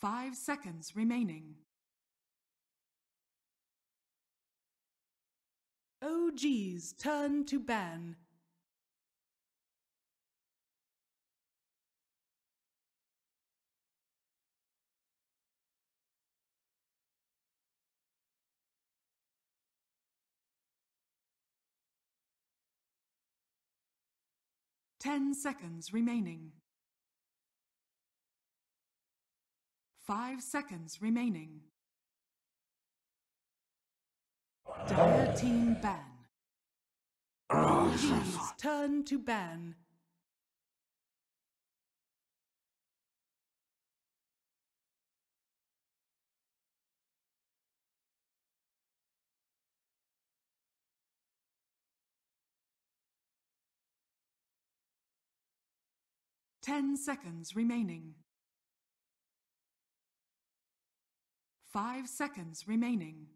5 seconds remaining. OG's turn to ban. Ten seconds remaining. 5 seconds remaining. Dire team ban. OG's turn to ban. Ten seconds remaining. 5 seconds remaining.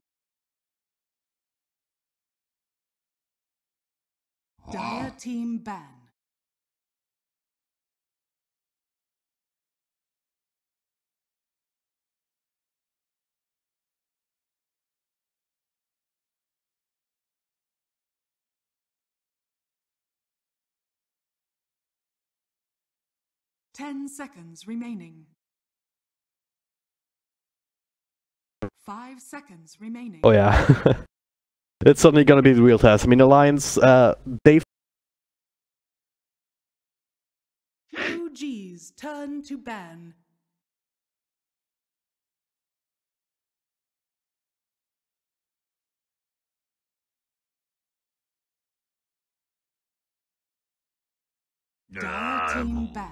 Dire team ban. Ten seconds remaining. 5 seconds remaining. Oh yeah. It's suddenly gonna be the real test. I mean, Alliance, they... OG's turn to ban. Dire team ban.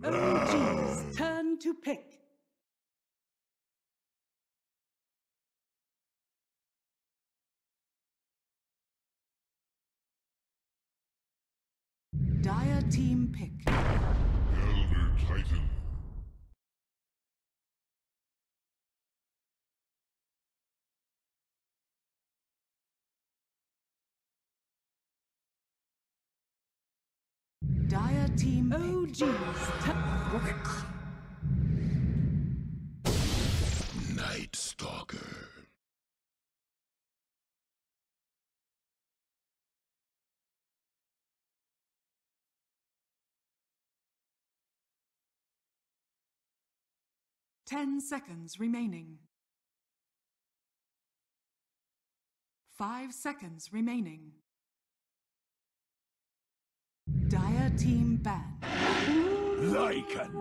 OG's turn to pick. Dire team pick. Elder Titan. Dire team pick. OG's Night Stalker. Ten seconds remaining. 5 seconds remaining. Dire team ban. Lycan.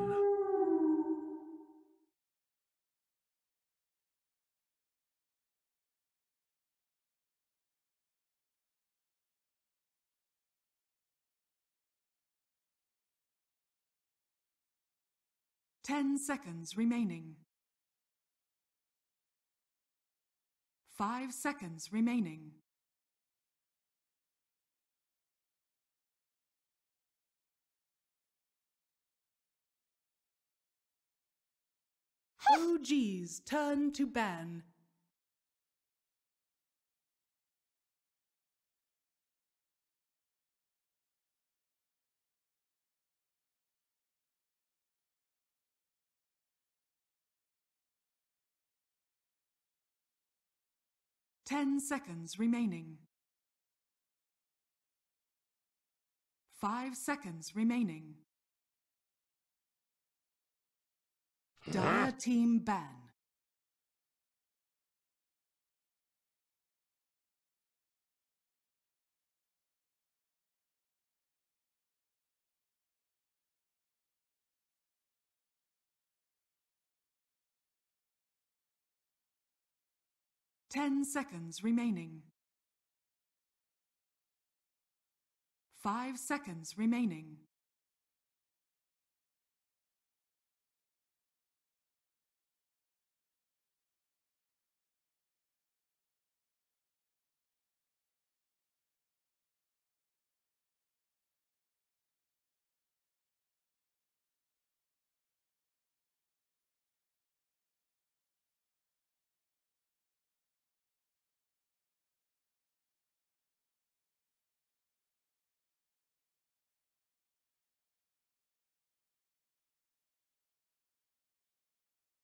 10 seconds remaining. 5 seconds remaining. OG's turn to ban. Ten seconds remaining. 5 seconds remaining. Dire team ban. Ten seconds remaining. 5 seconds remaining.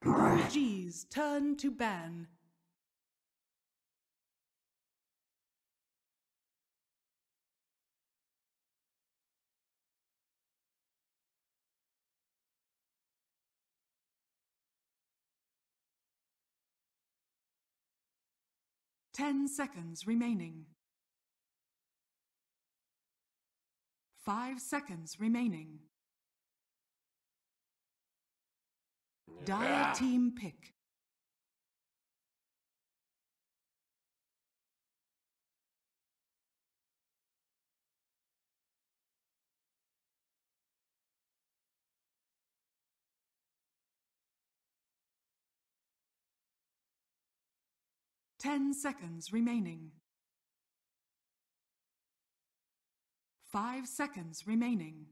OG's turn to ban. Ten seconds remaining. 5 seconds remaining. Dire team pick. Ten seconds remaining. 5 seconds remaining.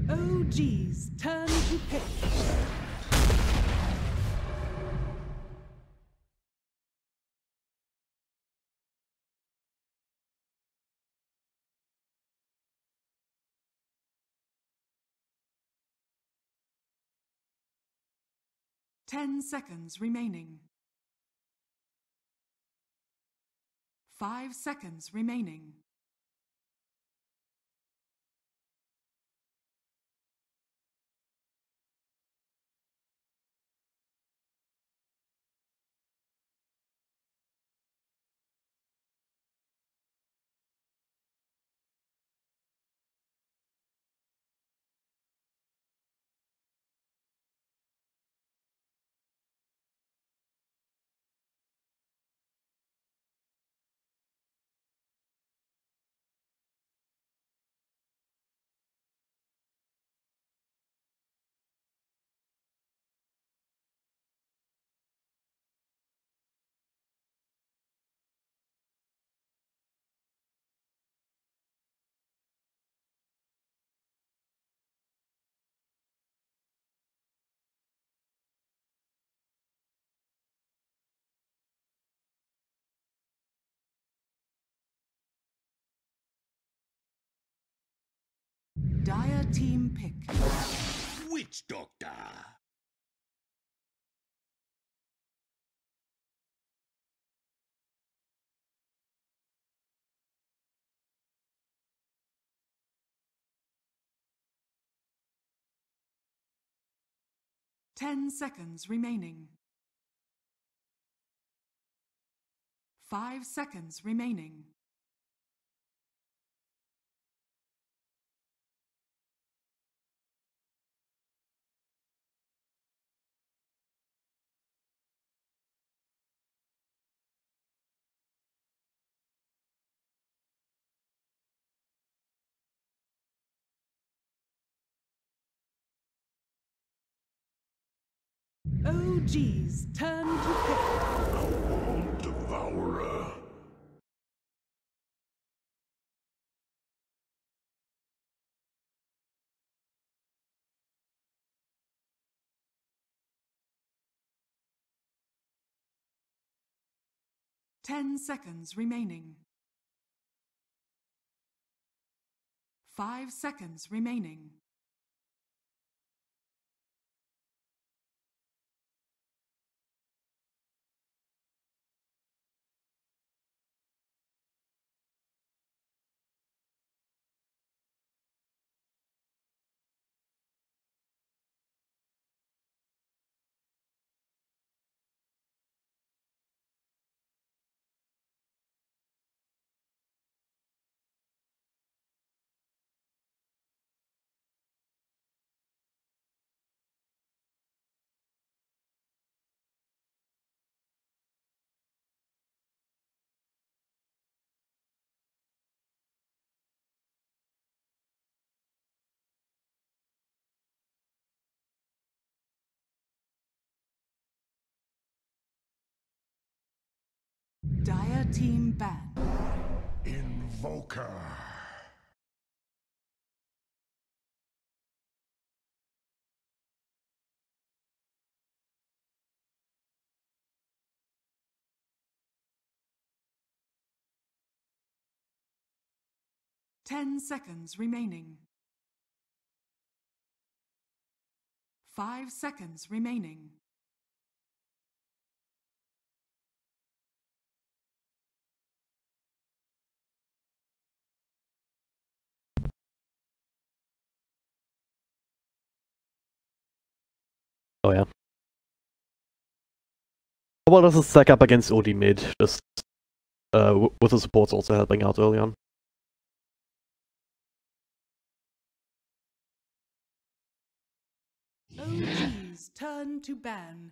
OG's turn to pick. Ten seconds remaining. 5 seconds remaining. Dire team pick. Witch Doctor. Ten seconds remaining. 5 seconds remaining. OG's turn to pick. Devourer. Ten seconds remaining. 5 seconds remaining. Dire team ban. Invoker. Ten seconds remaining. 5 seconds remaining. Oh yeah. How well does it stack up against OD mid? Just with the supports also helping out early on. OG's turn to ban.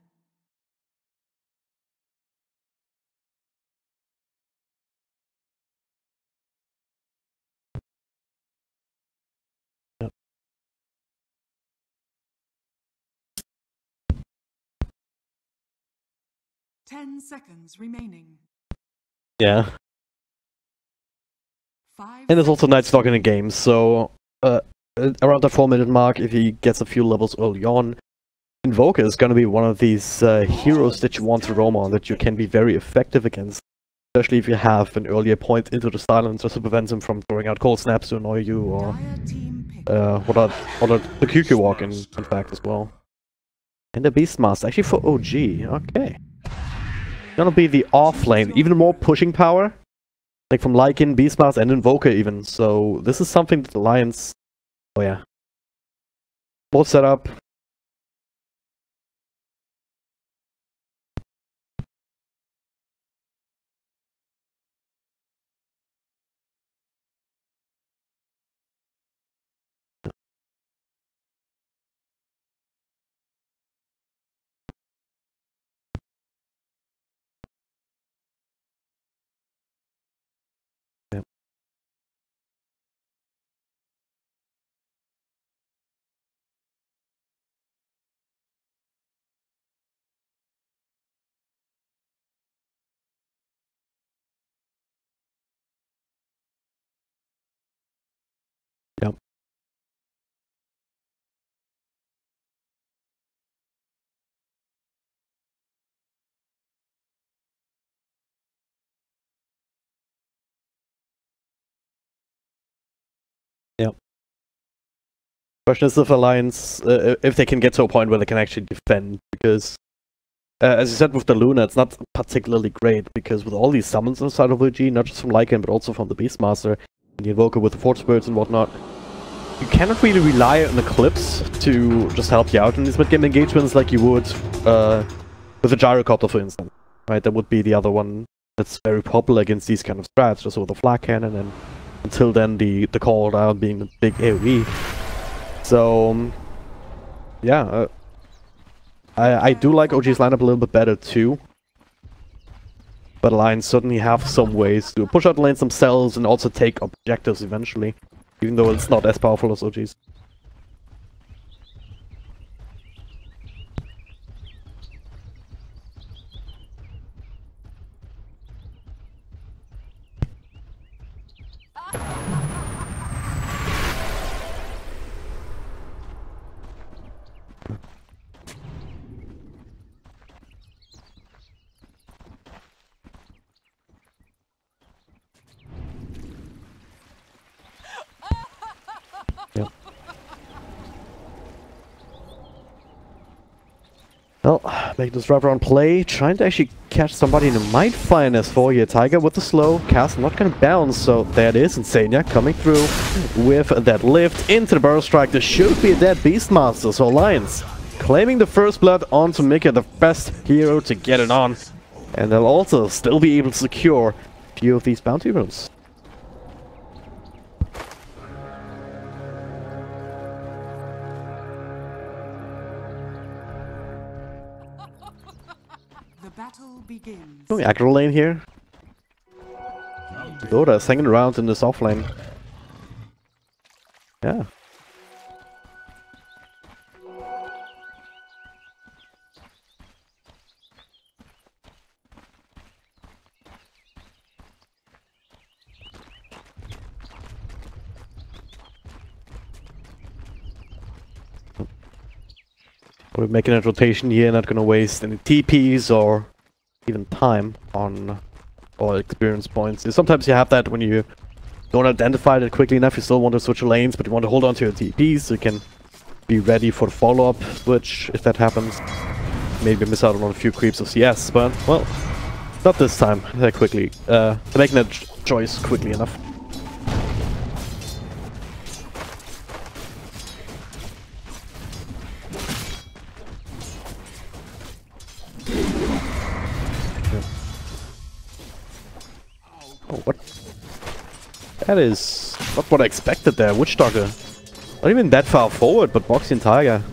Yep. 10 seconds remaining. Yeah. 5 And there's also Night seconds. Stalker in the game, so around the 4-minute mark, if he gets a few levels early on, Invoker is going to be one of these heroes that you want to roam on, that you can be very effective against. Especially if you have an earlier point into the silence just to prevent him from throwing out cold snaps to annoy you, or Dire team pick. the QQ walk in fact as well. And the Beastmaster, actually for OG, okay. Gonna be the off lane, even more pushing power. Like from Lycan, Beastmaster, and Invoker even. So this is something that the Lions... Oh yeah. More setup. Yeah. Yep. Yep. Question is if Alliance, if they can get to a point where they can actually defend, because as you said with the Luna, it's not particularly great, because with all these summons inside of OG, not just from Lycan, but also from the Beastmaster, and the Invoker with the Force Spirits and whatnot, you cannot really rely on Eclipse to just help you out in these mid-game engagements like you would with a Gyrocopter, for instance. Right, that would be the other one that's very popular against these kind of strats, just with the Flag Cannon, and until then the call down being the big AoE. So, yeah, I do like OG's lineup a little bit better too. But Alliance certainly have some ways to push out the lanes themselves and also take objectives eventually. Even though it's not as powerful as OG's. Yep. Well, make this drive around play, trying to actually catch somebody in a might find S4 here. Tiger with the slow, cast not gonna bounce, so there it is, Insania coming through with that lift into the Burrow Strike. There should be a dead Beastmaster, so Alliance claiming the first blood on to make it the best hero to get it on. And they'll also still be able to secure a few of these bounty runes. The battle begins. Going aggro lane here. Dota is hanging around in this off lane. Yeah. We're making a rotation here, not gonna waste any TPs or even time on all experience points. Sometimes you have that when you don't identify it quickly enough, you still want to switch your lanes, but you want to hold on to your TPs so you can be ready for the follow-up switch if that happens. Maybe miss out on a few creeps of CS, but, well, not this time. That quickly. They're making that choice quickly enough. Oh, what? That is not what I expected there. Witch Doctor. Not even that far forward, but Boxy and Tiger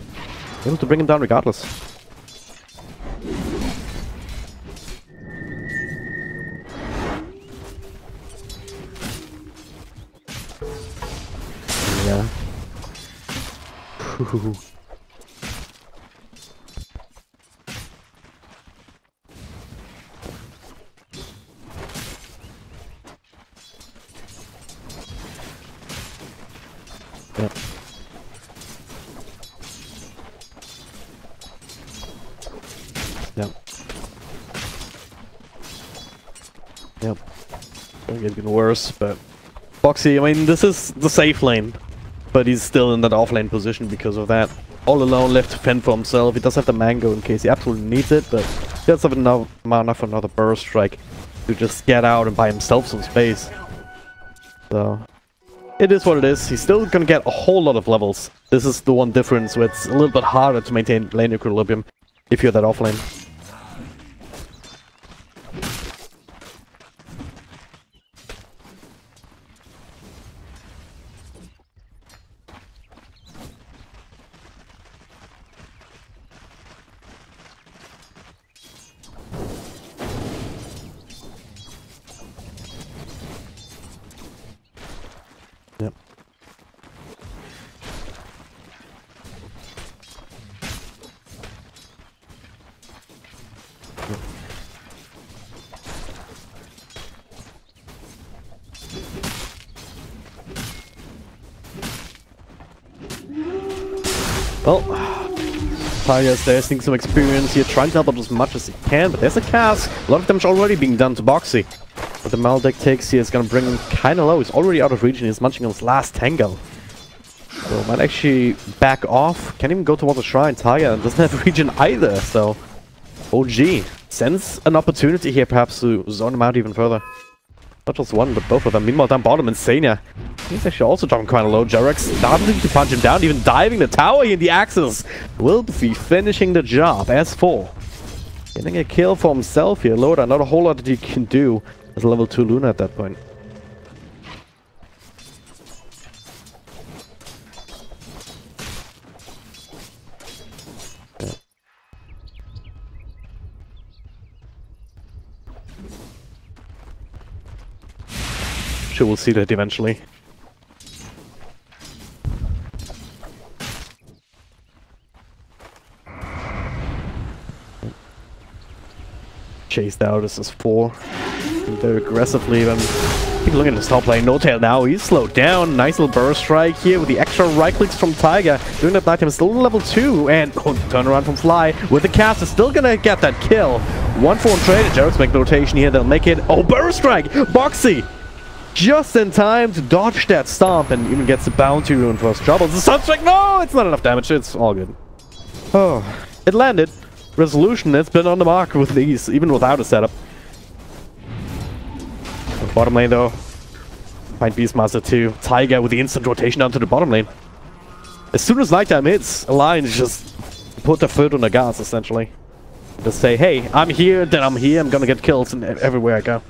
able to bring him down regardless. Yeah. Yeah. Yep. Yep. It's getting worse, but Boxy, I mean, this is the safe lane, but he's still in that off-lane position because of that. All alone, left to fend for himself. He does have the mango in case he absolutely needs it, but he does have enough mana for another burst strike to just get out and buy himself some space. So it is what it is. He's still gonna get a whole lot of levels. This is the one difference where it's a little bit harder to maintain lane equilibrium if you're that off-lane. Yep. Well, Tiger's there, seeing some experience here, trying to help out as much as he can, but there's a cast. A lot of damage already being done to Boxy. But the Maldeck takes here is gonna bring him kinda low. He's already out of region, he's munching on his last tango. So might actually back off. Can't even go towards the shrine. Tiger doesn't have region either, so OG sends an opportunity here perhaps to zone him out even further. Not just one, but both of them. Meanwhile, down bottom, Insania. He's actually also dropping quite a low. Jarex starting to punch him down, even diving the tower here in the axis. Will be finishing the job as 4. Getting a kill for himself here. Loda, not a whole lot that he can do as a level 2 Luna at that point. Yeah. Sure, we'll see that eventually. Chased out as this 4. Very aggressively, then keep looking at his top lane. No tail now, he's slowed down. Nice little burst strike here with the extra right clicks from Tiger. Doing that night time, still level 2, and turn around from Fly with the cast is still gonna get that kill. 1-4 traded. Jarek's making the rotation here, they'll make it. Oh, burst strike! Boxy! Just in time to dodge that stomp and even gets the bounty rune for his troubles. The sunstrike, no! It's not enough damage, it's all good. Oh, it landed. Resolution, it's been on the mark with these, even without a setup. Bottom lane though, find Beastmaster 2. Tiger with the instant rotation down to the bottom lane. As soon as nighttime hits, Alliance just put their foot on the gas essentially. Just say, hey, I'm here, then I'm here, I'm gonna get kills and everywhere I go.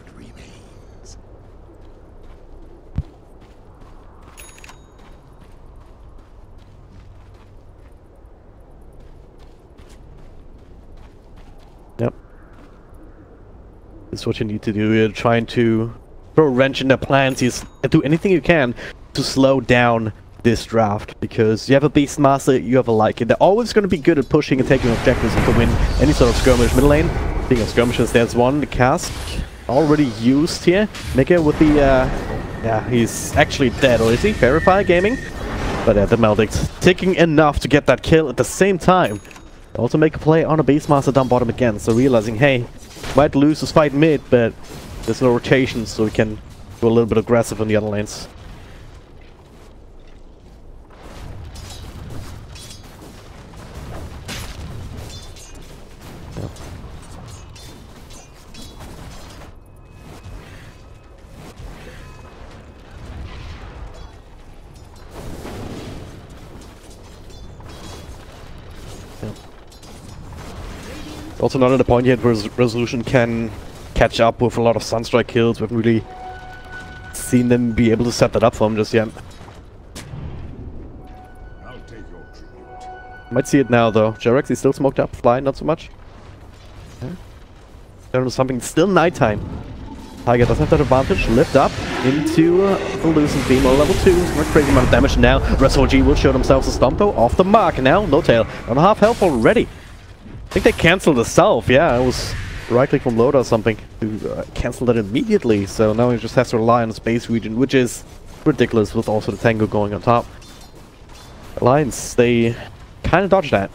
Yep. This is what you need to do. You're trying to throw a wrench in their plans. You do anything you can to slow down this draft, because you have a Beastmaster, you have a Lycan. They're always going to be good at pushing and taking objectives and to win any sort of skirmish. Middle lane, speaking of skirmishes, there's one. The cast already used here. Mika with the yeah, he's actually dead, or is he? Verify Gaming. But the Maldeck's ticking enough to get that kill at the same time. Also make a play on a Beastmaster down bottom again, so realizing, hey, might lose this fight mid, but there's no rotation, so we can go a little bit aggressive on the other lanes. Yeah. Also not at a point yet where Resolution can catch up with a lot of Sunstrike kills. We haven't really seen them be able to set that up for him just yet. I'll take your tribute. Might see it now though. Jarex is still smoked up, Fly not so much. Yeah. There was something, still nighttime. Tiger doesn't have that advantage. Lift up into the Lucent Beam on level 2. Not crazy amount of damage now. ResOG will show themselves a stomp though. Off the mark now. No tail. On half health already. I think they cancelled the self. Yeah, it was right click from Loda or something to cancel that immediately. So now he just has to rely on the space region, which is ridiculous with also the Tango going on top. Alliance, they kind of dodged that.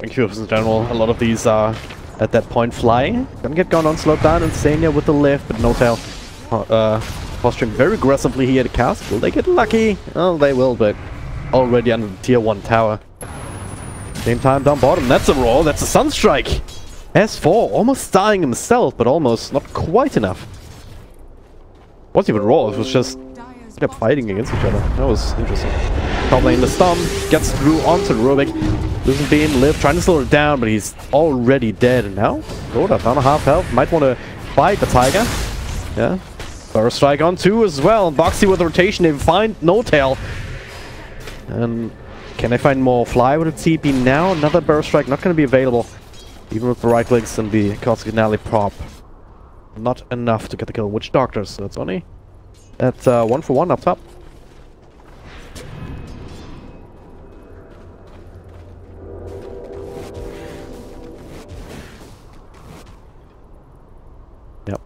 Cubes in general, a lot of these are at that point flying. Gonna get gone on, slowed down, and Sania with the lift, but no tail. Posturing very aggressively here to cast. Will they get lucky? Well, they will, but already under the tier 1 tower. Same time down bottom, that's a roll, that's a Sunstrike! S4 almost dying himself, but almost not quite enough. Wasn't even raw, it was just kept fighting against each other. That was interesting. Top lane the Stomp, gets through onto Rubik. Lucent Beam, Liv, trying to slow it down, but he's already dead. And now, Dota down a half health. Might want to fight the Tiger. Yeah. Burst Strike on 2 as well. Boxy with the rotation, they find no tail. And can they find more Fly with a TP now? Another Burst Strike, not going to be available. Even with the right clicks and the Cosmic Finale prop. Not enough to get the kill. Witch Doctors, so it's only at 1 for 1 up top. Yep.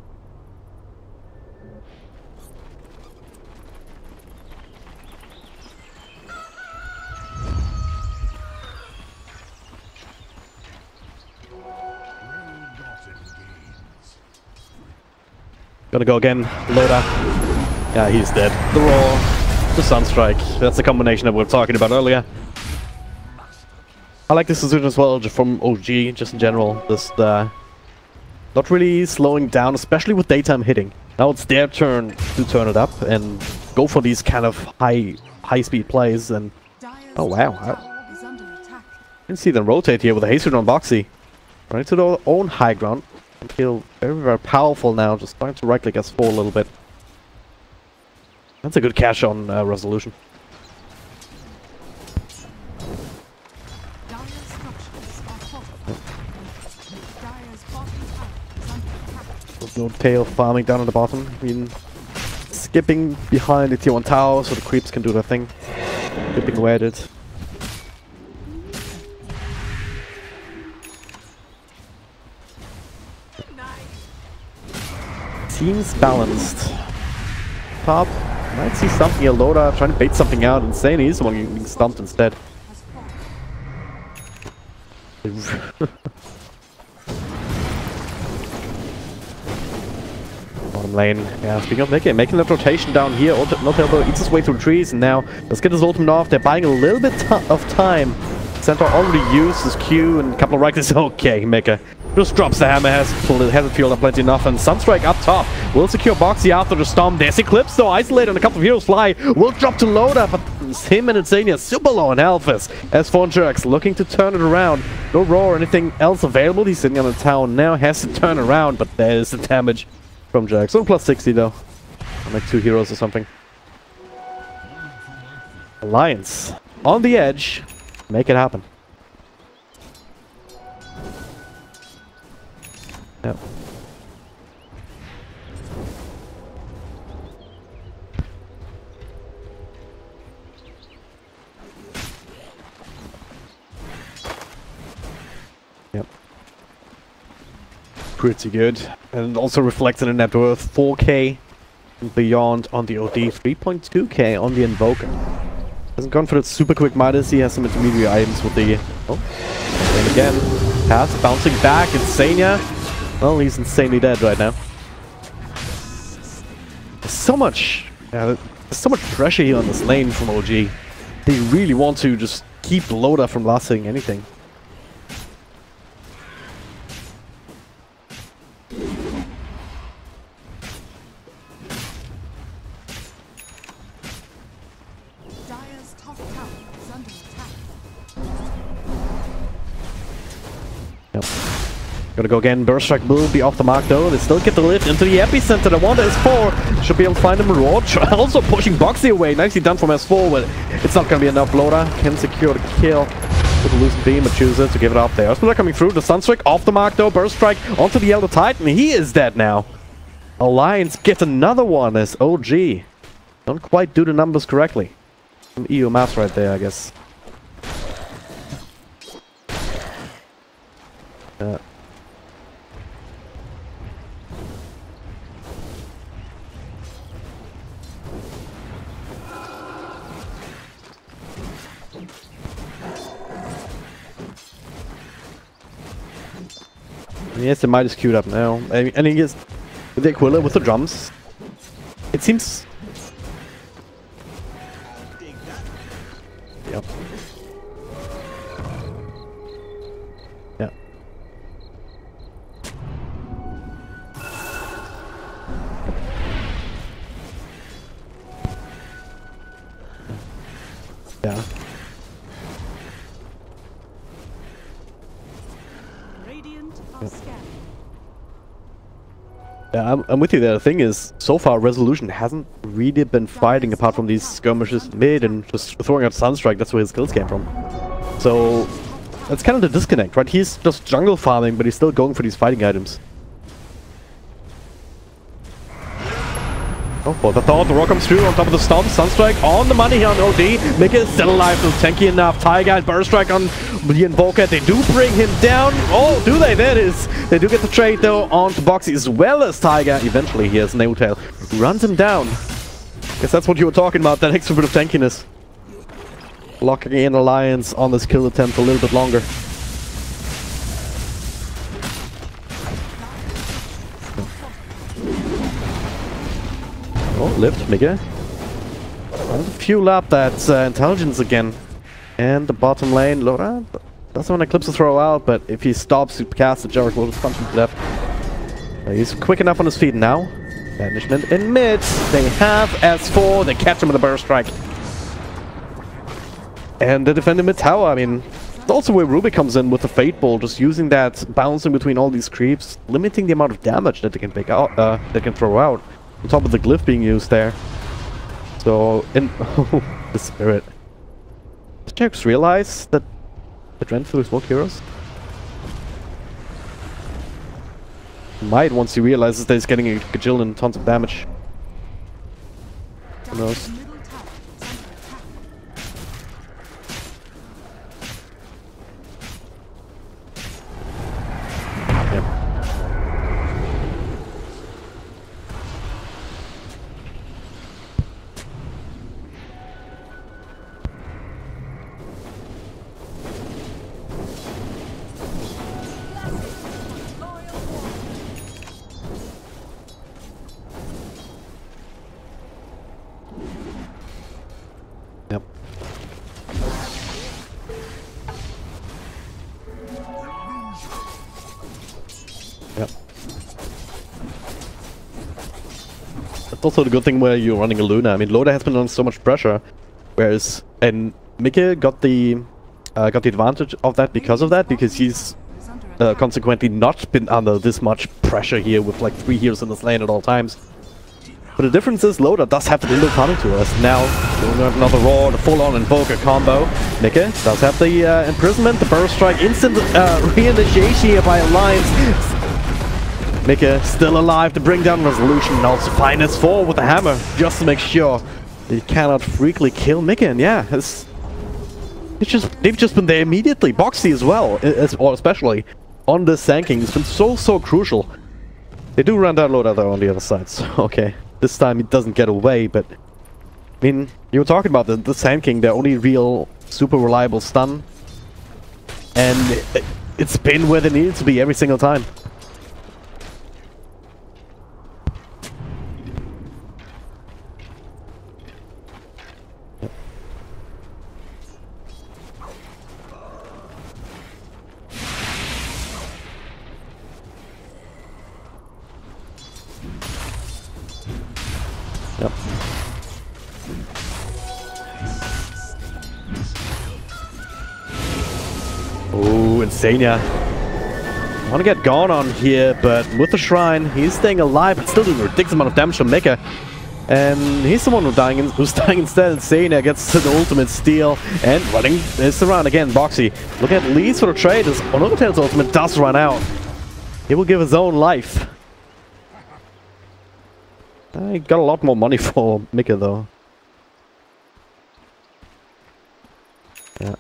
Gonna go again, Loda. Yeah, he's dead. The Roar, the Sunstrike. That's the combination that we were talking about earlier. I like this decision as well, just from OG, just in general. Just not really slowing down, especially with daytime hitting. Now it's their turn to turn it up and go for these kind of high-speed plays. And oh wow, I didn't see them rotate here with a Haste on Boxy. Right to their own high ground. I feel very, very powerful now, just starting to right-click S4 a little bit. That's a good cash on Resolution. There's no tail farming down at the bottom. I mean, skipping behind the tier 1 tower so the creeps can do their thing. Skipping away at it. Seems balanced. Top might see something here. Loda trying to bait something out. Insane, he's the one being stumped instead. Bottom lane. Yeah, speaking of making that rotation down here. Notelbo eats his way through trees, and now let's get his ultimate off. They're buying a little bit of time. Centaur already used his Q and a couple of right clicks. Okay, Mecha just drops the hammer, hasn't fueled up plenty enough, and Sunstrike up top will secure Boxy after the Stomp. There's Eclipse though, isolated on a couple of heroes. Fly will drop to Loda, but him and Insania super low on health as Jarex looking to turn it around. No Roar or anything else available. He's sitting on the tower now, has to turn around, but there's the damage from Jarex. So plus 60 though, on like 2 heroes or something. Alliance on the edge, make it happen. Yep. Yep. pretty good. And also reflected in net worth 4k and beyond on the OD, 3.2k on the Invoker. Hasn't gone for that super quick Midas. He has some intermediate items with the... Oh, and again. Pass bouncing back. Insania. Well, he's insanely dead right now. There's so much pressure here on this lane from OG. They really want to just keep Loda from lasting anything. Dire's top tower is under attack. Yep. Gonna go again. Burst Strike will be off the mark though. They still get the lift into the epicenter. The Wanda is 4. Should be able to find him. Roach also pushing Boxy away. Nicely done from S4, but it's not gonna be enough. Loda can secure the kill with a loosened beam, but chooses to give it up there. Spiller coming through. The Sunstrike off the mark though. Burst Strike onto the Elder Titan. He is dead now. Alliance gets another one as OG. Don't quite do the numbers correctly. Some EU maths right there, I guess. Yes, the Midas queued up now. And he gets the Aquila with the drums. It seems... Yep. Yeah. Yeah. Radiant are scanning. Yeah, I'm with you there. The thing is, so far Resolution hasn't really been fighting apart from these skirmishes mid and just throwing out Sunstrike. That's where his skills came from. So that's kind of the disconnect, right? He's just jungle farming, but he's still going for these fighting items. Oh, for the thought, the rock comes through on top of the stomp. Sunstrike on the money here on OD. Mika is still alive, so tanky enough. Tiger and Burst Strike on the Invoker. They do bring him down. Oh, do they? There it is. They do get the trade though onto Boxy as well as Tiger. Eventually, he has Nailtail. Runs him down. Guess that's what you were talking about, that extra bit of tankiness. Locking in Alliance on this kill attempt a little bit longer. Oh, lift, Mika. Fuel up that intelligence again. And the bottom lane, Loda doesn't want Eclipse to throw out, but if he stops to cast the Jarek, will just punch him to death. He's quick enough on his feet now. Banishment in mid. They have S4. They catch him with a Burst Strike. And they defend him mid tower. I mean, it's also where Ruby comes in with the Fate Bolt, just using that bouncing between all these creeps, limiting the amount of damage that they can pick out, they can throw out. On top of the glyph being used there. So, in the spirit. Did Jax realize that it ran through smoke heroes? Might once he realizes that he's getting a gajillion tons of damage. Who knows? Middle tower is under attack. Yep. Yep. Yep. That's also the good thing where you're running a Luna. I mean, Loda has been under so much pressure, whereas and Mika got the advantage of that because of that, because he's consequently not been under this much pressure here with like 3 heroes in this lane at all times. But the difference is Loda does have the window coming to us. Now, we're going to have another Roar, the full-on Invoker combo. Mika does have the Imprisonment, the Burst Strike, instant re-initiation here by Alliance. Mika still alive to bring down Resolution, and also find S4 with the hammer, just to make sure they cannot freakily kill Mika. And yeah, they've just been there immediately. Boxy as well, or especially. on this Sand King has been so crucial. They do run down Loda though on the other side, so okay. This time he doesn't get away, but... I mean, you were talking about the Sand King, their only real super reliable stun. And it's been where they needed to be every single time. Yep. Oh, Insania. I want to get gone on here, but with the Shrine, he's staying alive, but still doing a ridiculous amount of damage to Mecha. And he's the one who's dying instead. Insania gets the ultimate steal and running this around again. Boxy looking at least for the trade as Undertale's ultimate does run out. He will give his own life. I got a lot more money for Mika though. Yeah.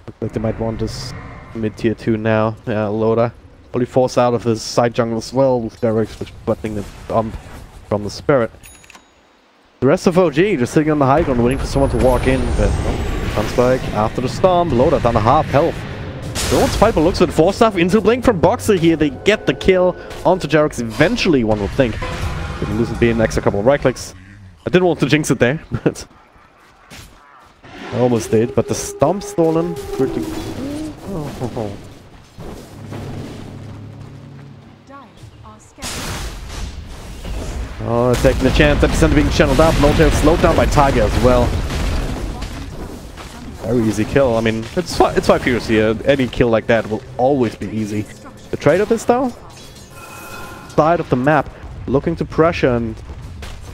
Looks like they might want this mid-tier 2 now. Yeah, Loda. Only force out of his side jungle as well, with Derek's buttoning the bump from the Spirit. The rest of OG just sitting on the high ground waiting for someone to walk in, but comes back after the storm. Loda down to half health. Jones Piper looks with Force Staff into Blink from Boxer here. They get the kill onto Jarex eventually, one would think. Didn't lose it being an extra couple of right clicks. I didn't want to jinx it there, but I almost did. But the stomp stolen pretty. Oh, taking a chance. Epicenter being channeled up. Notail slowed down by Tiger as well. Very easy kill. I mean, it's 5 heroes here. Any kill like that will always be easy. The trade of this though? Side of the map. Looking to pressure and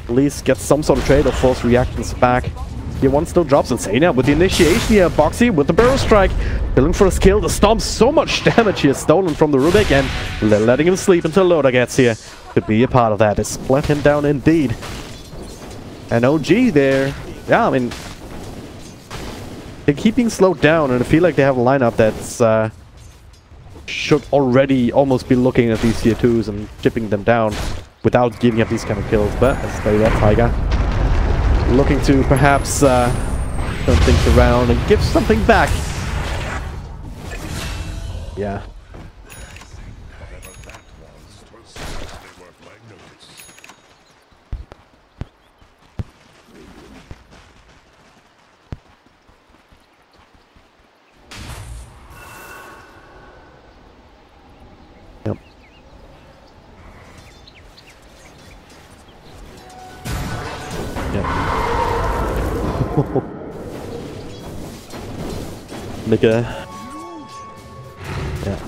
at least get some sort of trade or force reactions back. Here one still drops Insania with the initiation here. Boxy with the Barrel Strike. Filling for his kill. The Stomp, so much damage here stolen from the Rubik and letting him sleep until Loda gets here. Could be a part of that. They split him down indeed. And OG there. Yeah, I mean, they're keeping slowed down and I feel like they have a lineup that's should already almost be looking at these tier 2s and chipping them down without giving up these kind of kills. But let's play that Tiger. Looking to perhaps turn things around and give something back. Yeah. Yep. Yep. Mika. Yeah.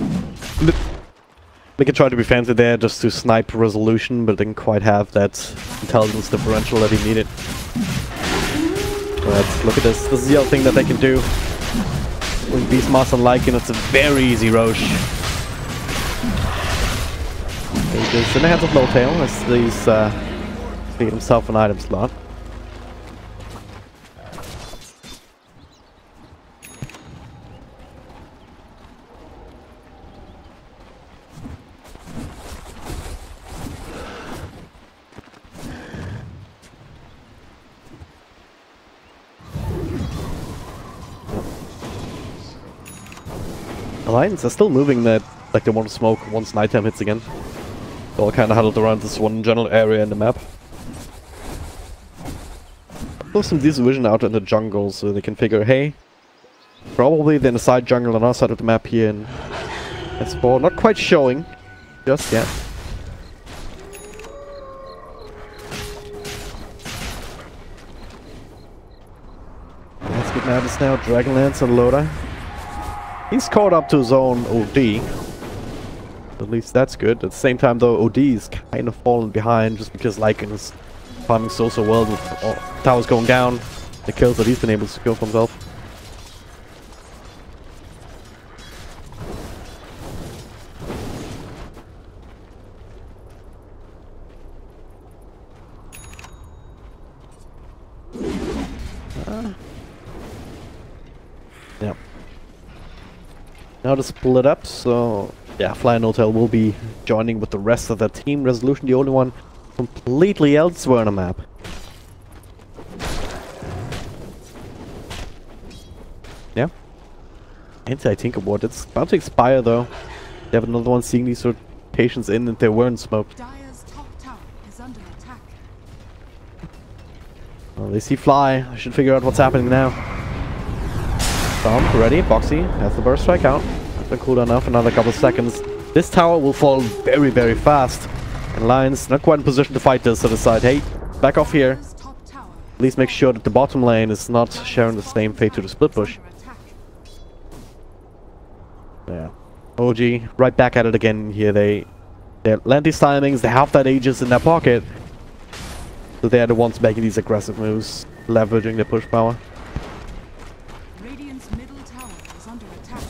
Mika tried to be fancy there just to snipe resolution, but didn't quite have that intelligence differential that he needed. But look at this. This is the other thing that they can do. With Beastmaster and Lycan, it's a very easy Roche. He's in the hands of Lowtail as these feed himself an item slot. Alliance are still moving that like they want to smoke once nighttime hits again. They're all kind of huddled around this one general area in the map. There's some decent vision out in the jungle so they can figure, hey, probably they're in the side jungle on our side of the map here in S4. Not quite showing just yet. Let's get Madness now. Dragonlance and Loda. He's caught up to his own OD. At least that's good. At the same time though, OD is kind of fallen behind just because Lycan is farming so well with all towers going down. The kills that he's been able to secure for himself. Yeah. Now to split up, so yeah, Fly and Hotel will be joining with the rest of the team. Resolution, the only one completely elsewhere on the map. Yeah. Anti-Tinker Ward, it's about to expire though. They have another one seeing these sort of patients in and they weren't smoked. Dire's top tower is under attack. Well, they see Fly. I should figure out what's happening now. Thumb, ready. Boxy has the burst strike out. That's been cooldown now for another couple of seconds. This tower will fall very, very fast. And Lions not quite in position to fight this, so decide, hey, back off here. Dire's top tower At least make sure that the bottom lane is not sharing the same fate to the split push. under attack. Yeah. OG, right back at it again here. They land these timings, they have that Aegis in their pocket. So they are the ones making these aggressive moves, leveraging the push power. Radiant's middle tower is under attack.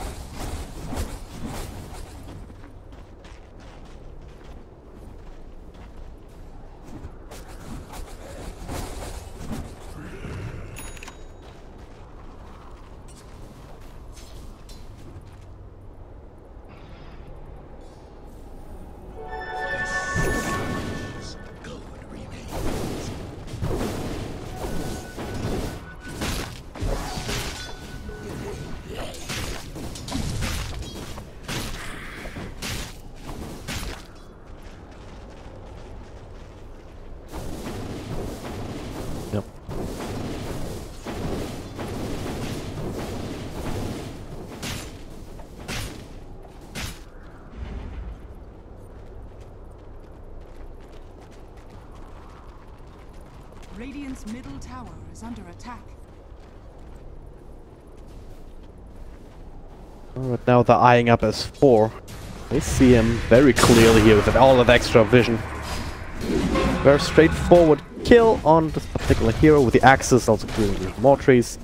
Yep. Radiant's middle tower is under attack. Alright, now they're eyeing up as 4. They see him very clearly here with all that extra vision. Very straightforward kill on this particular hero with the axes, also clearing more trees.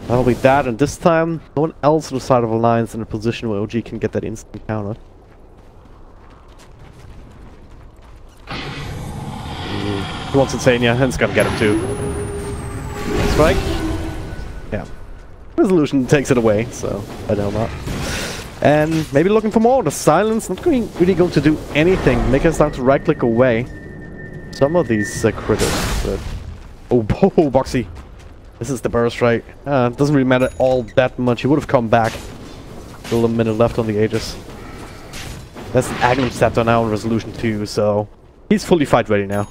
That'll be that, and this time no one else on the side of the lines in a position where OG can get that instant counter. He wants Insania, and it's gonna get him too. Strike? Yeah. Resolution takes it away, so I know not. And maybe looking for more. The silence not really going to do anything. Make us down to right click away some of these critters. But oh, Boxy. This is the burst, right? Doesn't really matter all that much. He would have come back. Still a minute left on the Aegis. That's an Agnum Scepter now in Resolution 2, so he's fully fight ready now.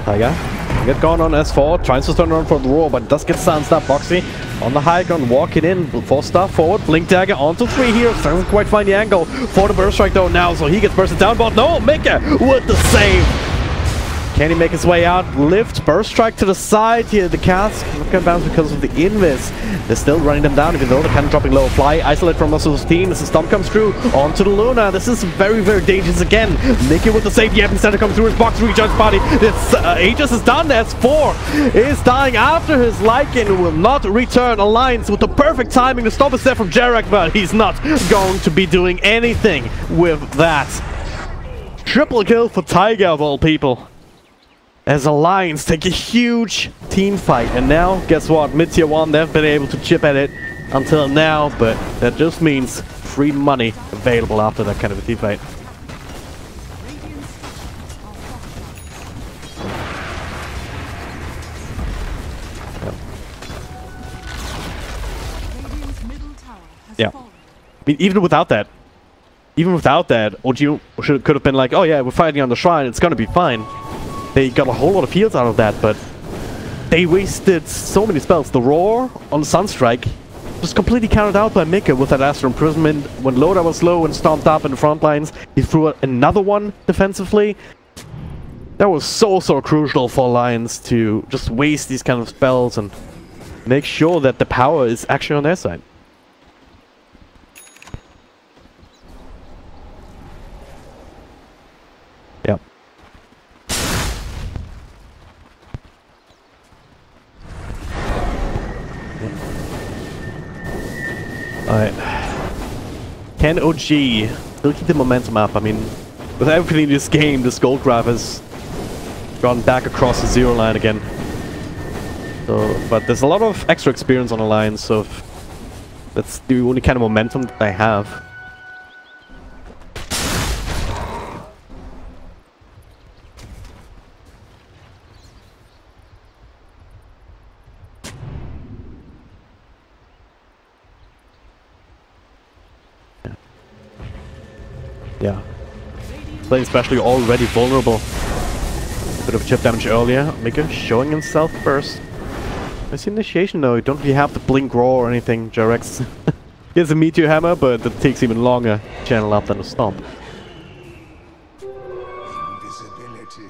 Tiger, get going on S4, tries to turn around for the roar, but does get silenced up. Boxy on the high ground, walking in, 4-star forward, blink dagger onto 3 here, doesn't quite find the angle for the burst strike though now, so he gets bursted down, but no, Mika with the save. Can he make his way out? Lift, burst strike to the side here, the cast not gonna bounce because of the invis. They're still running them down, even though they're kind of dropping low. Fly, isolate from most of his team as the stomp comes through onto the Luna. This is very, very dangerous again. Nikki with the save, yep, instead of coming through his box, recharge body. This Aegis is done, S4 is dying after his Lycan, will not return. Alliance with the perfect timing, the stop is there from Jarek, but he's not going to be doing anything with that. Triple kill for Tiger of all people. As Alliance take a huge team fight, and now, guess what? Mid-tier 1, they've been able to chip at it until now, but that just means free money available after that kind of a team fight. Yeah. I mean, even without that, OG could have been like, oh yeah, we're fighting on the shrine, it's gonna be fine. They got a whole lot of heals out of that, but they wasted so many spells. The Roar on the Sunstrike just completely countered out by Mika with that Astral Imprisonment. When Loda was low and stomped up in the front lines, he threw another one defensively. That was so crucial for Alliance to just waste these kind of spells and make sure that the power is actually on their side. Yep. Alright. Can OG still keep the momentum up? I mean, with everything in this game, this gold graph has gone back across the 0 line again. So, but there's a lot of extra experience on the line, so that's the only kind of momentum that I have. Yeah. Playing especially already vulnerable. Bit of chip damage earlier. Mika showing himself first. Nice initiation though, you don't really have the blink roar or anything. Jarex gets a meteor hammer, but it takes even longer to channel up than a stomp.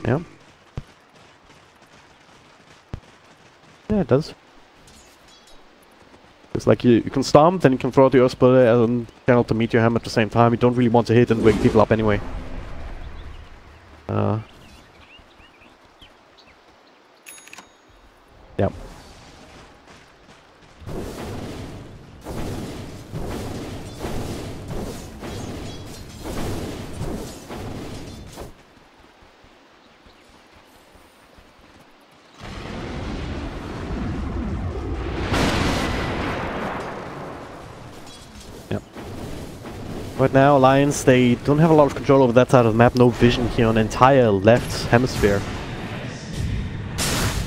Yeah. Yeah, it does. It's like you can stomp, then you can throw out the Earth Splitter and channel the meteor hammer at the same time. You don't really want to hit and wake people up anyway. Yep. Yep. Right now, Alliance, they don't have a lot of control over that side of the map. No vision here on the entire left hemisphere.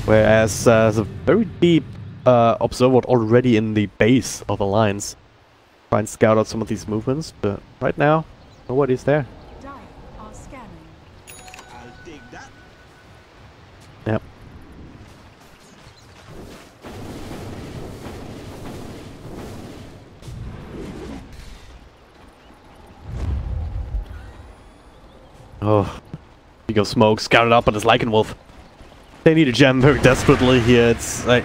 Whereas there's a very deep observer already in the base of Alliance. Try and scout out some of these movements, but right now, nobody's there. Dire are scanning. I'll dig that. Yep. Oh, big of smoke scouted up on this Lycanwolf. They need a gem very desperately here. It's like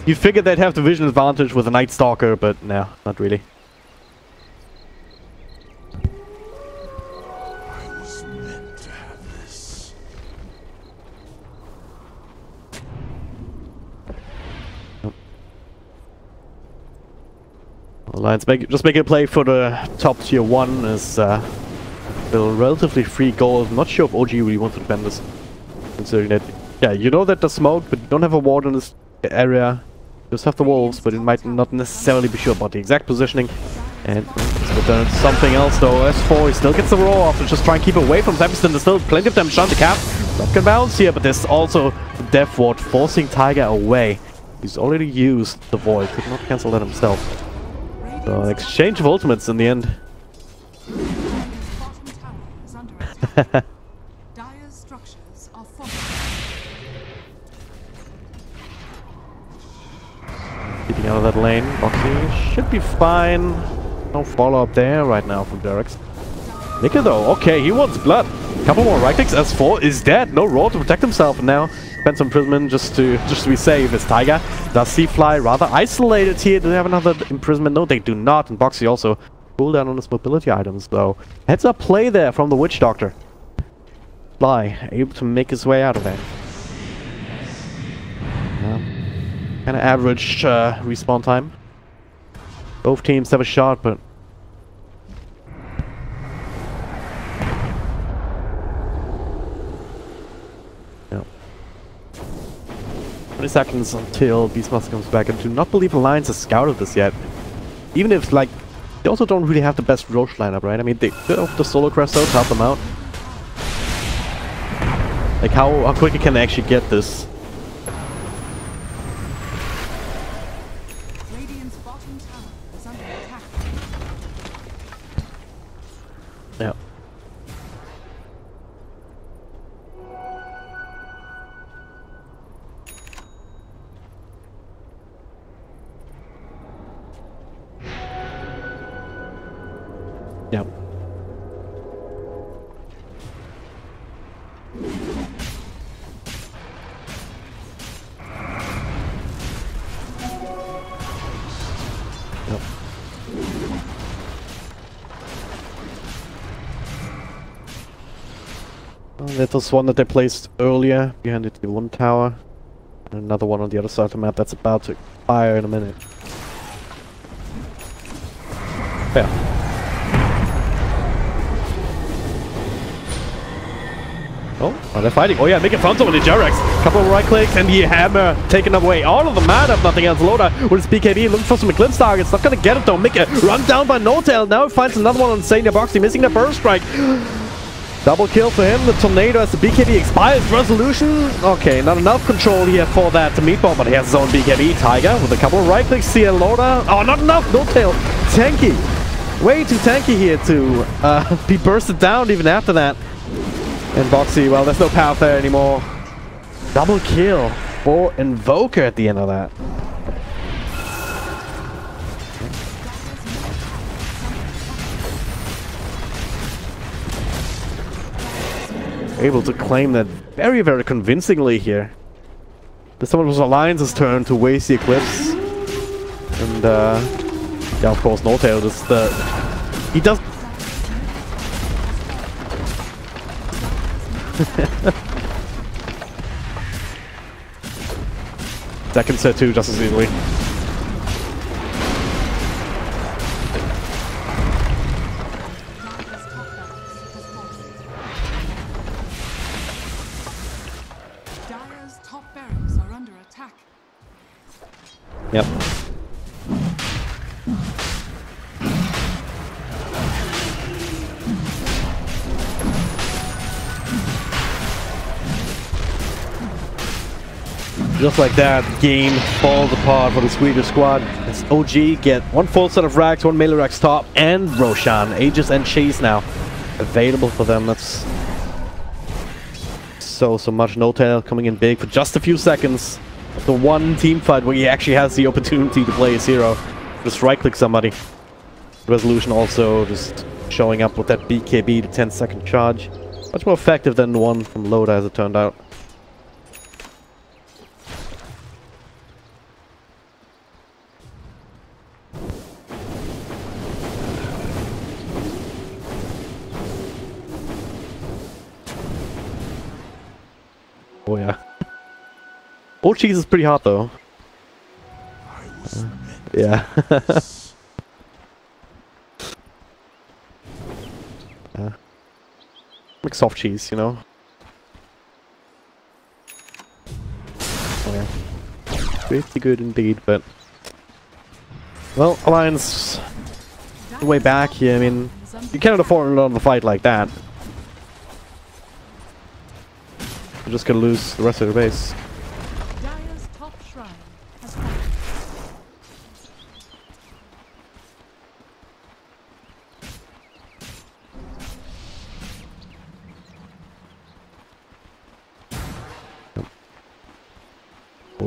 you figured they'd have the vision advantage with a Night Stalker, but no, not really. I was meant to have this. Alliance, just make a play for the top tier 1 is still relatively free goal. I'm not sure if OG really wants to defend this, considering that. Yeah, you know that the smoke, but you don't have a ward in this area. You just have the wolves, but it might not necessarily be sure about the exact positioning. And something else though. S4 he still gets the roar off to just try and keep away from Tempeston. There's still plenty of damage on the cap. Not gonna bounce here, but there's also the Death Ward forcing Tiger away. He's already used the void, could not cancel that himself. So exchange of ultimates in the end. Bottom tower is under attack. Dire's structures are falling. Keeping out of that lane, Boxy should be fine. No follow-up there right now from Derek's. Nika though, okay, he wants blood. Couple more right clicks, S4 is dead. No roll to protect himself, and now spend some imprisonment just to be safe. It's Tiger. Does Seafly rather isolated here? Do they have another imprisonment? No, they do not. And Boxy also cool down on his mobility items though. Heads up play there from the Witch Doctor. Fly, able to make his way out of there. Kind of average respawn time. Both teams have a shot, but no. 20 seconds until Beastmaster comes back, and do not believe Alliance has scouted this yet. Even if, like, they also don't really have the best Roche lineup, right? I mean, they bit off the Solo Crest though to help them out. Like, how quickly can they actually get this? Radiant's bottom tower is under attack. Yeah. That was one that they placed earlier behind the T1 tower. And another one on the other side of the map that's about to fire in a minute. Yeah. Oh, they're fighting. Oh yeah, make a Phantom with the Jarex. Couple of right clicks and the hammer taken away. All of the mana, if nothing else. Loda with his BKB looking for some Eclipse targets. Not gonna get it though. Make a run down by No-Tail. Now he finds another one on Sania Boxy, missing the burst strike. Double kill for him. The Tornado as the BKB expires. Resolution. Okay, not enough control here for that Meatball, but he has his own BKB. Tiger with a couple of right clicks here. Loda. Oh, not enough. No-Tail. Tanky. Way too tanky here to be bursted down even after that. And Boxy, well, there's no path there anymore. Double kill for Invoker at the end of that. Able to claim that very, very convincingly here. This time it was Alliance's turn to waste the Eclipse. And, yeah, of course, No-Tail just, he does... Second set 2 just as easily. Dire's top barracks are under attack. Yep. Just like that, game falls apart for the Swedish squad. As OG get one full set of racks, one melee racks top, and Roshan, Aegis and Chase now available for them. That's so much. No-Tail coming in big for just a few seconds. The one team fight where he actually has the opportunity to play his hero. Just right-click somebody. Resolution also just showing up with that BKB, the 10-second charge. Much more effective than the one from Loda, as it turned out. Oh yeah. Old cheese is pretty hot though. Yeah. Yeah. Like soft cheese, you know. Oh yeah. Pretty good indeed, but well, Alliance the way back here. I mean, you cannot afford another fight like that. You're just gonna lose the rest of the base. Dire's top shrine has fallen.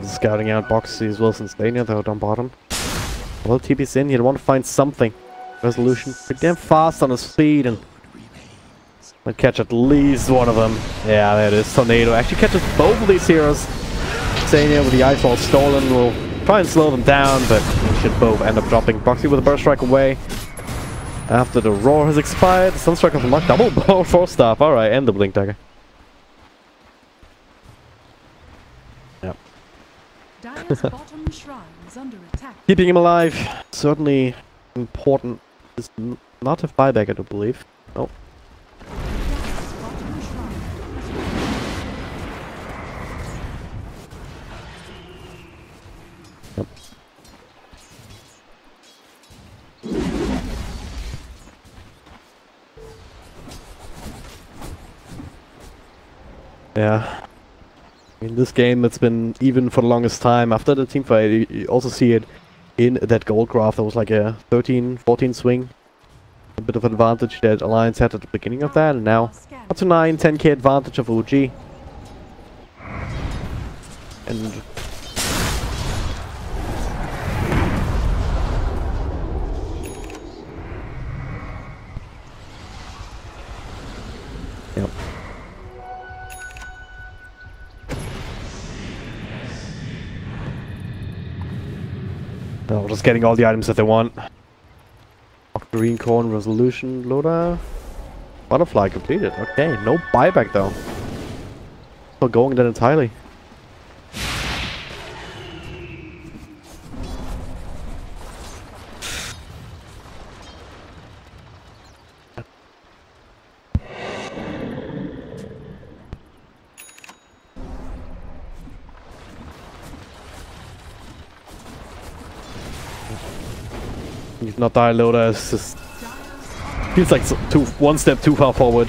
Scouting out Boxy as well since Dania though down bottom. Well, TP's in, you'd want to find something. Resolution pretty damn fast on his speed and might catch at least one of them. Yeah, there it is. Tornado actually catches both of these heroes. Dania with the Ice Wall stolen will try and slow them down, but they should both end up dropping. Boxy with a burst strike away. After the roar has expired, the Sunstrike of the Mark double blow for staff. Alright, and the Blink Dagger. Yep. Dire's bottom shrine is under attack. Keeping him alive, certainly important. Is not a buyback, I don't believe. No. Dire's bottom shrine has fallen. Yep. Yeah. In this game, it's been even for the longest time. After the team fight, you also see it in that gold graph. There was like a 13-14 swing. A bit of advantage that Alliance had at the beginning of that, and now up to 9-10k advantage of OG. And yep. No, just getting all the items that they want. Green Corn, Resolution, Loda. Butterfly completed. Okay, no buyback though. Still going that entirely. He's not die loader, it's just feels like one step too far forward.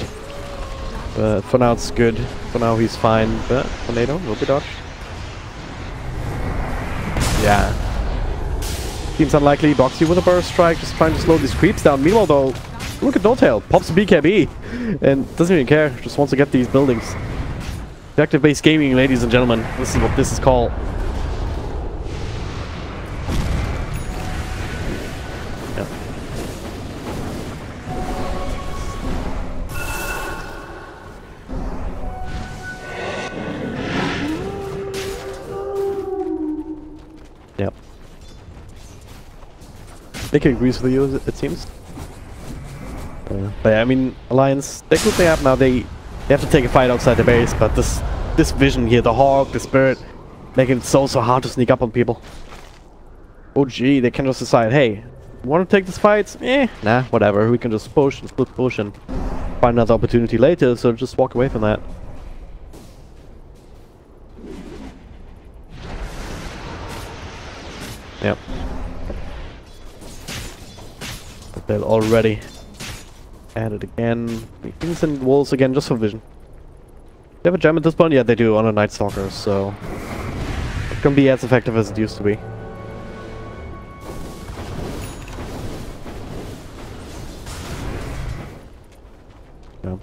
But for now it's good. For now he's fine. But tornado will be dodged. Yeah. Seems unlikely. Boxy with a burst strike, just trying to slow these creeps down. Meanwhile though, look at No-Tail. Pops a BKB and doesn't even care. Just wants to get these buildings. Objective-based gaming, ladies and gentlemen. This is what this is called. Yep. Nicky agrees with you, it seems. But yeah, I mean, Alliance, they could have now, they have to take a fight outside the base, but this vision here, the Hawk, the Spirit, making it so hard to sneak up on people. Oh gee, they can just decide, hey, want to take this fight? Nah, whatever, we can just push and split push and find another opportunity later, so just walk away from that. Yep. But they're already at it again. Things and walls again just for vision. They have a gem at this point? Yeah, they do on a Night Stalker, so it can be as effective as it used to be. Yeah.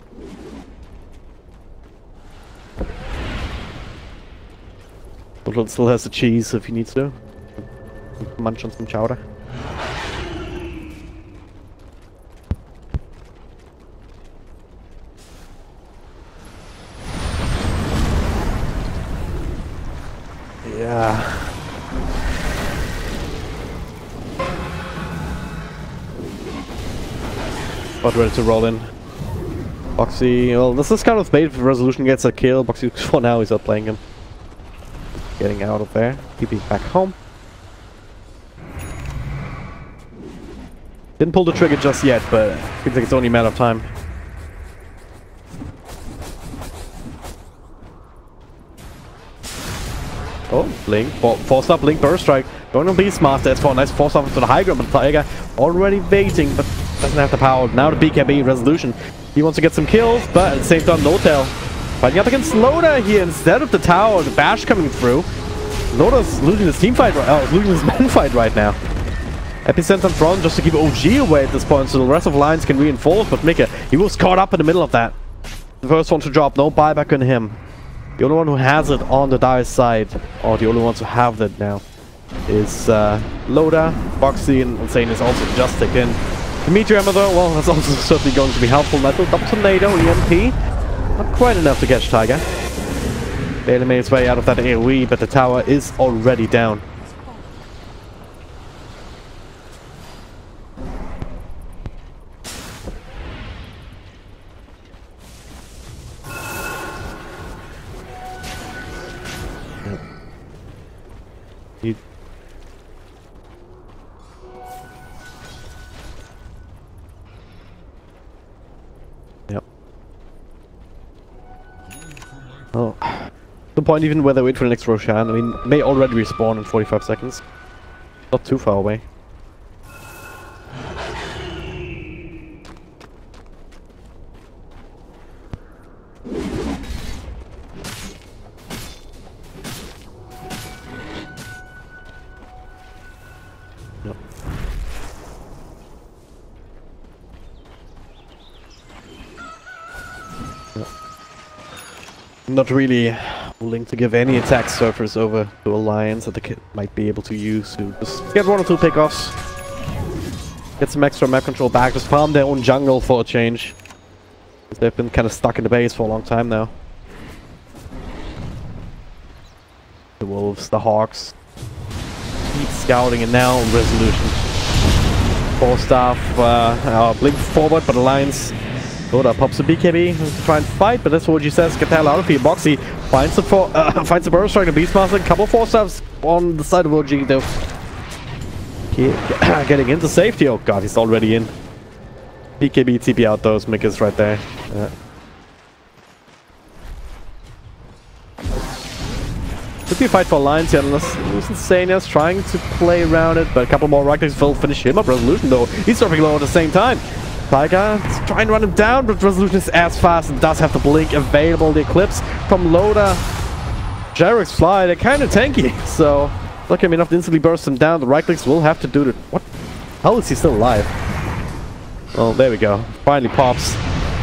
But still has the cheese if he needs to. Munch on some chowder. Yeah. About ready to roll in. Boxy, well, this is kind of bait if Resolution gets a kill. Boxy, for now, he's not playing him. Getting out of there. Keeping back home. Didn't pull the trigger just yet, but seems like it's only a matter of time. Oh, Blink. Force up, Blink, Burst Strike. Going on Beastmaster. It's for a nice force off to the high ground, but Tiger already waiting, but doesn't have the power. Now the BKB Resolution. He wants to get some kills, but at the same time, No-Tail fighting up against Loda here instead of the tower. The bash coming through. Loda's losing his team fight, losing his man fight right now. Epicenter front just to keep OG away at this point, so the rest of Alliance can reinforce, but Mika, he was caught up in the middle of that. The first one to drop, no buyback on him. The only one who has it on the Dire side, or the only ones who have that now, is Loda, Boxy, and Insane is also just ticked in. The Meteor Hammer though, well, that's also certainly going to be helpful. Metal, double tornado, EMP, not quite enough to catch Tiger. Barely made its way out of that AoE, but the tower is already down. Yep. Oh. No point even whether wait for the next Roshan. I mean, may already respawn in 45 seconds. Not too far away. Yep. Yep. Not really willing to give any attack surfers over to Alliance that the kid might be able to use to just get one or two pickoffs. Get some extra map control back, just farm their own jungle for a change. Because they've been kind of stuck in the base for a long time now. The Wolves, the Hawks. Keep scouting and now Resolution. 4 staff, blink forward, but Alliance Dota pops a BKB to try and fight, but that's what she says. Get the hell out of here. Boxy finds the burst strike, the Beastmaster. A couple of 4-steps on the side of OG though. Getting into safety. Oh god, he's already in. BKB TP out those Mickers right there. Could be a fight for lines here, unless Sania's trying to play around it, but a couple more right clicks will finish him up. Resolution though, he's dropping low at the same time. Tiger is trying to run him down, but Resolution is as fast and does have the blink available. The Eclipse from Loda. Jarek's fly, they're kind of tanky, so not gonna be enough to instantly burst him down. The right clicks will have to do it. What? How is he still alive? Well, there we go. Finally pops.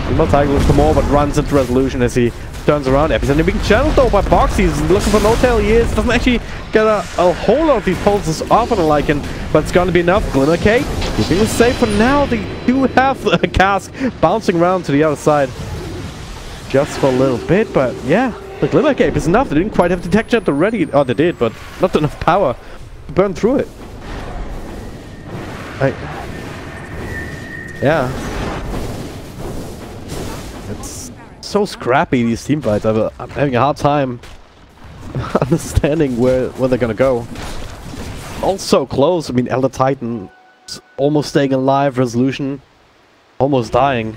Meanwhile, Tiger looks for more, but runs into Resolution as he turns around. Epicenter being channeled though by Box. He's looking for no tail. He is. Doesn't actually get a whole lot of these pulses off on a Lycan, but it's gonna be enough. Glimmer Cape keeping it safe for now. They do have a cask bouncing around to the other side just for a little bit, but yeah, the Glimmer Cape is enough. They didn't quite have detection at the ready. Oh, they did, but not enough power to burn through it. Yeah. It's so scrappy, these team fights. I'm having a hard time understanding where they're gonna go. All so close. I mean, Elder Titan almost staying alive, Resolution almost dying.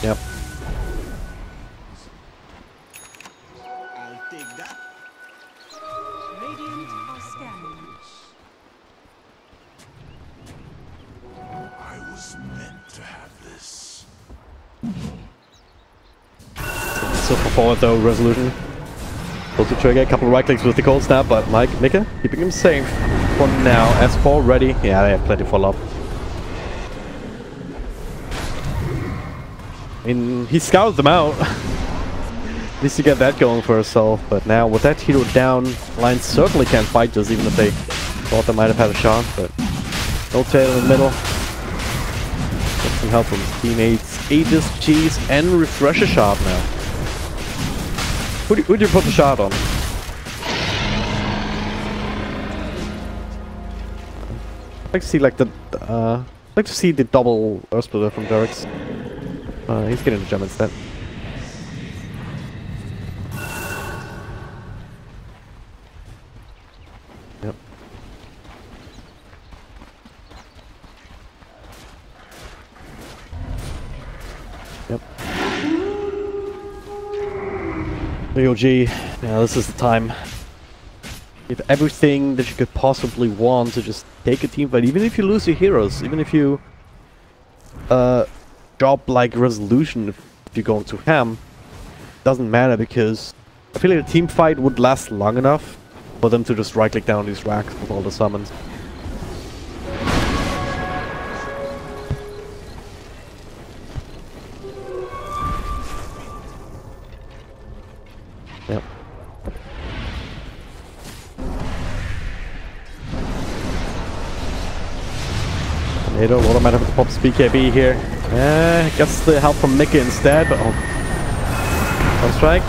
Yep. I'll take that. Radiant are scanning. I was meant to have this. So far forward though, Resolution. Pull to trigger, a couple of right clicks with the cold snap, but Mika keeping him safe for now. S4 ready. Yeah, they have plenty for love. I mean, he scouted them out. At least to get that going for herself. But now with that hero down, Lions certainly can't fight this, even if they thought they might have had a shot. But no tail in the middle. Get some help from his teammates. Aegis, Cheese, and Refresher Shard now. Who'd you put the shard on? I'd like to see like the I'd like to see the double Earth Splitter from Derek's. He's getting the gem instead. Yep. Yep. OG, now this is the time. If everything that you could possibly want to just take a team fight, even if you lose your heroes, even if you drop like Resolution if you're going to ham, doesn't matter, because I feel like a team fight would last long enough for them to just right click down these racks with all the summons. Yep. Tornado, Water might have to pop BKB here. Gets the help from Mika instead, but one strike.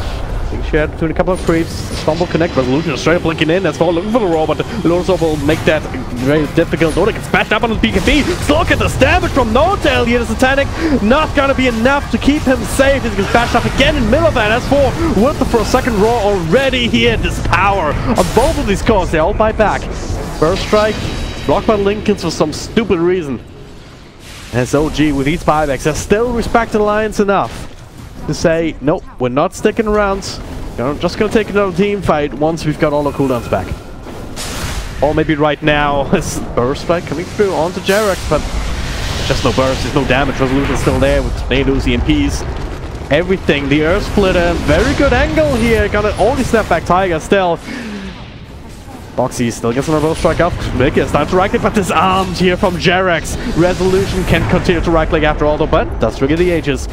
Big share between a couple of creeps. Stumble connect, Resolution straight up blinking in. That's all looking for the roll, but Lotus will make that very difficult. Dota gets bashed up on the BKB. Look at the damage from No-Tail here. The Satanic not gonna be enough to keep him safe. He gets bashed up again in the middle of that. S4 with the for a second roll already here. This power on both of these cores, they all bite back. First strike, blocked by Lincolns for some stupid reason. As OG with these buybacks, they still respect the Alliance enough to say, nope, we're not sticking around. We're just gonna take another team fight once we've got all the cooldowns back. Or maybe right now, burst strike coming through onto Jarek, but just no burst, there's no damage. Resolution's still there with tornadoes, EMPs, everything. The Earth Splitter, very good angle here. Got it only snap back Tiger still. Boxy still gets another strike up. Mick is time to right click, but disarmed here from Jarex. Resolution can continue to right click after all, though, but does trigger the Aegis.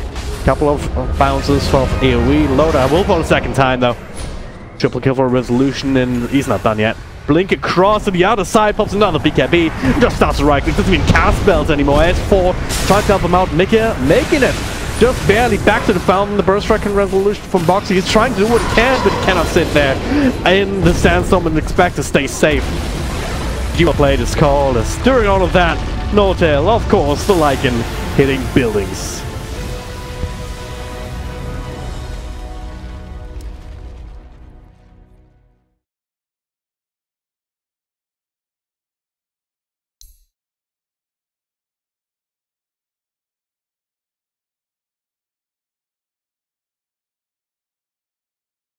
Couple of bounces for AoE. Loda will for the second time, though. Triple kill for Resolution, and he's not done yet. Blink across to the other side, pops another BKB, just starts to right click, doesn't even cast spells anymore. S4 tries to help him out, Mika making it just barely back to the fountain. The burst strike and resolution from Boxy. He's trying to do what he can, but he cannot sit there in the sandstorm and expect to stay safe. Dual play is called as during all of that, No Tail, of course, the Lycan hitting buildings.